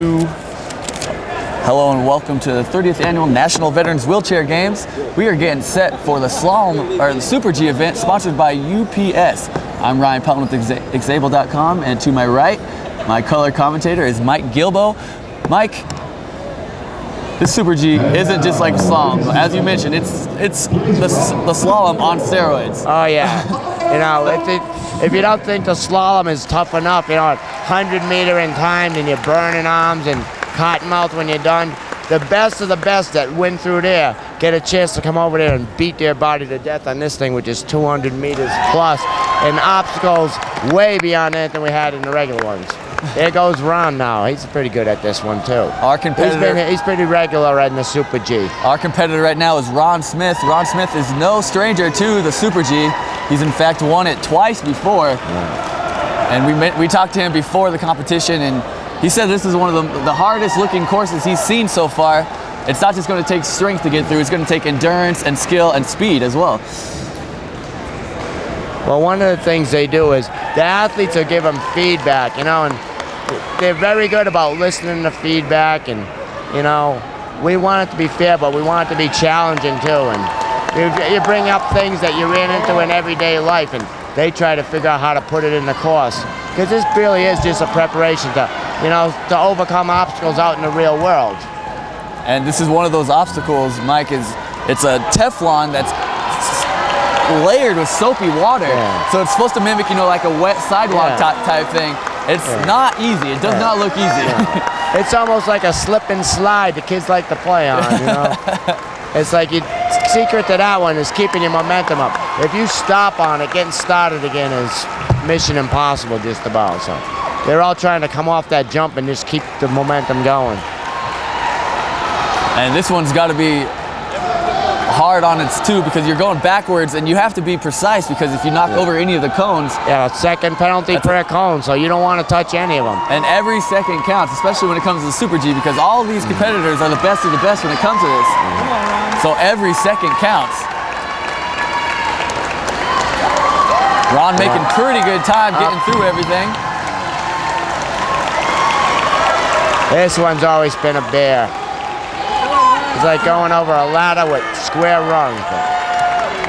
Hello and welcome to the 30th Annual National Veterans Wheelchair Games. We are getting set for the slalom, or the Super G event sponsored by UPS. I'm Ryan Pelton with Exable.com, and to my right, my color commentator is Mike Gilbo. Mike, this Super G isn't just like slalom. As you mentioned, it's the slalom on steroids. Oh yeah, you know, if you don't think the slalom is tough enough, you know, 100-meter in time, and you're burning arms and cotton mouth when you're done, the best of the best that win through there get a chance to come over there and beat their body to death on this thing, which is 200 meters plus, and obstacles way beyond anything we had in the regular ones. There goes Ron now. He's pretty good at this one too. Our competitor, he's pretty regular in the Super G. Our competitor right now is Ron Smith. Ron Smith is no stranger to the Super G. He's in fact won it twice before. Yeah. And we talked to him before the competition, and he said this is one of the hardest looking courses he's seen so far. It's not just going to take strength to get through, it's going to take endurance and skill and speed as well. Well, one of the things they do is the athletes will give them feedback, you know, and they're very good about listening to feedback, and, you know, we want it to be fair, but we want it to be challenging too. And you bring up things that you ran into in everyday life, and they try to figure out how to put it in the course. Because this really is just a preparation to, you know, to overcome obstacles out in the real world. And this is one of those obstacles, Mike, it's a Teflon that's layered with soapy water. Yeah. So it's supposed to mimic, you know, like a wet sidewalk type thing. It's not easy. It does not look easy. Yeah. It's almost like a slip and slide the kids like to play on, you know. It's like the secret to that one is keeping your momentum up. If you stop on it, getting started again is mission impossible just about. So they're all trying to come off that jump and just keep the momentum going. And this one's got to be hard on its too, because you're going backwards and you have to be precise, because if you knock over any of the cones, second penalty for a cone, so you don't want to touch any of them. And every second counts, especially when it comes to the Super G, because all of these competitors are the best of the best when it comes to this. So every second counts. Ron making pretty good time getting through everything. This one's always been a bear. It's like going over a ladder with square rungs.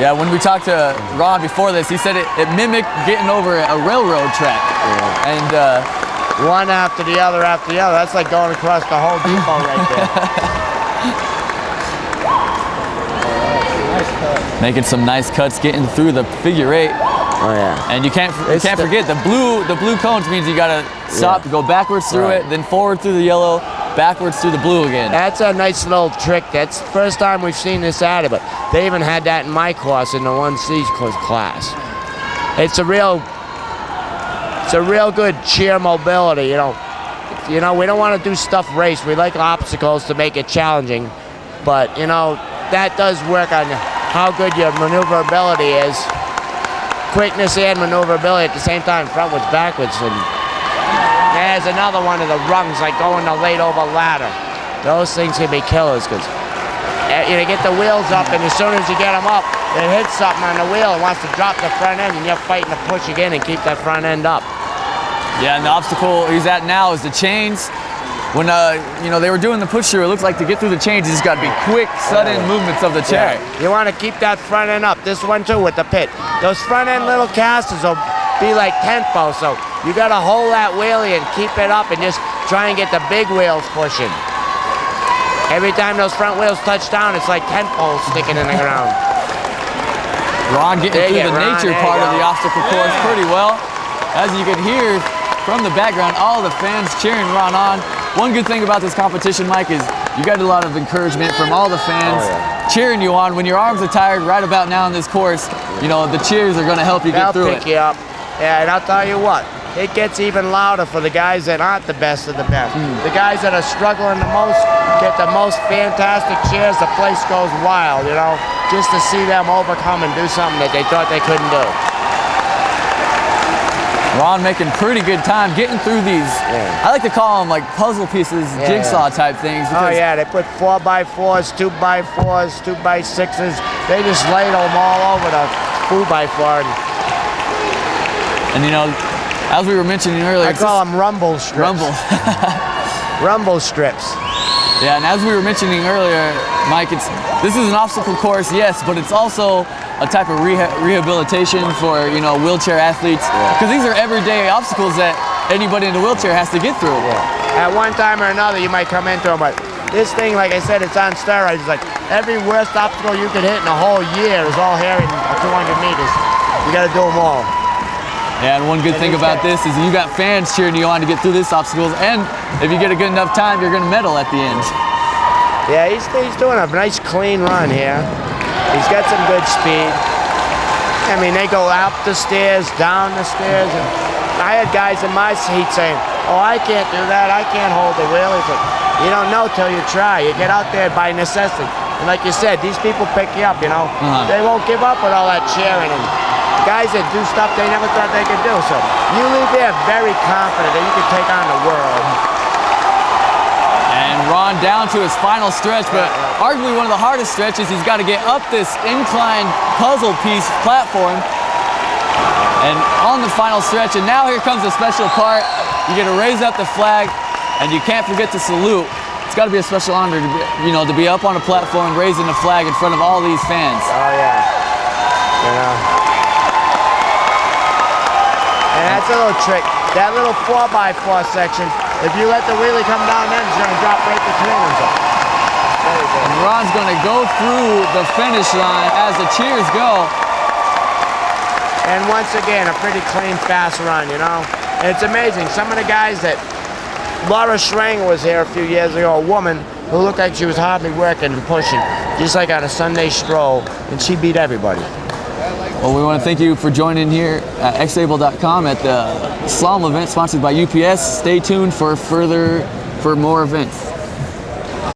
Yeah, when we talked to Ron before this, he said it mimicked getting over a railroad track. Yeah. And one after the other after the other. That's like going across the whole depot right there. Making some nice cuts, getting through the figure eight. Oh yeah. And you can't forget the blue cones means you gotta stop, go backwards through it, then forward through the yellow, backwards through the blue again. That's a nice little trick. That's the first time we've seen this added, but they even had that in my course in the 1C class. It's a real good cheer mobility, you know. You know, we don't want to do stuff race. We like obstacles to make it challenging, but you know, that does work on how good your maneuverability is. Quickness and maneuverability at the same time, frontwards, backwards. And there's another one of the rungs, like going the late over ladder. Those things can be killers, because you know, get the wheels up, and as soon as you get them up, it hits something on the wheel and wants to drop the front end, and you're fighting to push again and keep that front end up. Yeah, and the obstacle he's at now is the chains. When you know, they were doing the push through, it looks like to get through the chains, you just got to be quick, sudden movements of the chair. Yeah. You want to keep that front end up. This one too with the pit. Those front end little casters will be like tempo, so you got to hold that wheelie and keep it up and just try and get the big wheels pushing. Every time those front wheels touch down, it's like tent poles sticking in the ground. Ron getting through the nature part of the obstacle course pretty well. As you can hear from the background, all the fans cheering Ron on. One good thing about this competition, Mike, is you got a lot of encouragement from all the fans cheering you on. When your arms are tired right about now in this course, you know, the cheers are going to help you get through it. They'll pick you up. Yeah, and I'll tell you what, it gets even louder for the guys that aren't the best of the best. The guys that are struggling the most get the most fantastic cheers. The place goes wild, you know, just to see them overcome and do something that they thought they couldn't do. Ron making pretty good time getting through these. I like to call them like puzzle pieces, jigsaw type things. Oh yeah, they put 4x4s, 2x4s, 2x6s. They just laid them all over the 2x4. And you know, as we were mentioning earlier, I call them rumble strips. Rumble. rumble strips. Yeah, and as we were mentioning earlier, Mike, this is an obstacle course, yes, but it's also a type of rehabilitation for, you know, wheelchair athletes, because these are everyday obstacles that anybody in a wheelchair has to get through. At one time or another, you might come into them, but this thing, like I said, it's on steroids. It's like every worst obstacle you could hit in a whole year is all here in 200 meters. You got to do them all. Yeah, and one good thing about this is you got fans cheering you on to get through these obstacles, and if you get a good enough time, you're going to medal at the end. Yeah, he's doing a nice clean run here. He's got some good speed. I mean, they go up the stairs, down the stairs, and I had guys in my seat saying, "Oh, I can't do that. I can't hold the wheel." It's like, you don't know till you try. You get out there by necessity. And like you said, these people pick you up, you know. They won't give up with all that cheering. And guys that do stuff they never thought they could do. So you leave there very confident that you can take on the world. And Ron down to his final stretch, but arguably one of the hardest stretches. He's got to get up this inclined puzzle piece platform. And on the final stretch, and now here comes the special part. You get to raise up the flag, and you can't forget to salute. It's got to be a special honor to be, you know, to be up on a platform raising the flag in front of all these fans. Oh yeah, you know. And that's a little trick. That little 4x4 section, if you let the wheelie come down then, it's going to drop right between them. And Ron's going to go through the finish line as the cheers go. And once again, a pretty clean, fast run, you know. And it's amazing. Some of the guys that, Laura Schranger was here a few years ago, a woman who looked like she was hardly working and pushing, just like on a Sunday stroll, and she beat everybody. Well, we want to thank you for joining here at xable.com at the slalom event sponsored by UPS. Stay tuned for more events.